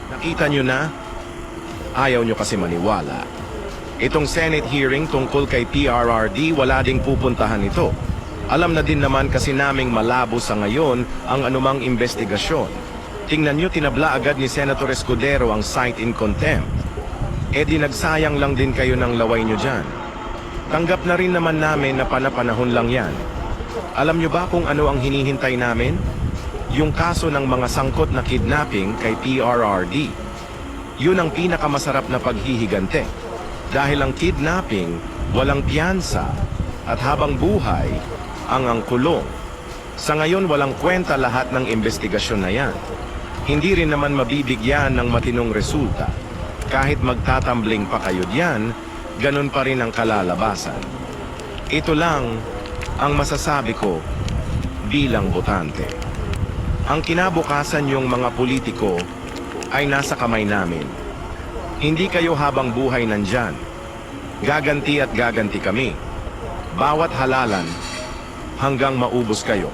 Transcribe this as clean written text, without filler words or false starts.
Nakita nyo na? Ayaw nyo kasi maniwala. Itong Senate hearing tungkol kay PRRD, wala ding pupuntahan ito. Alam na din naman kasi naming malabo sa ngayon ang anumang investigasyon. Tingnan nyo, tinabla agad ni Senator Escudero ang cite in contempt. E di nagsayang lang din kayo ng laway nyo dyan. Tanggap na rin naman namin na panapanahon lang yan. Alam nyo ba kung ano ang hinihintay namin? Yung kaso ng mga sangkot na kidnapping kay PRRD. Yun ang pinakamasarap na paghihigante. Dahil ang kidnapping, walang piyansa, at habang buhay, ang kulong. Sa ngayon, walang kwenta lahat ng investigasyon na yan. Hindi rin naman mabibigyan ng matinong resulta. Kahit magtatambling pa kayo diyan, ganun pa rin ang kalalabasan. Ito lang ang masasabi ko bilang botante. Ang kinabukasan yung mga politiko ay nasa kamay namin. Hindi kayo habang buhay nandyan. Gaganti at gaganti kami. Bawat halalan hanggang maubos kayo.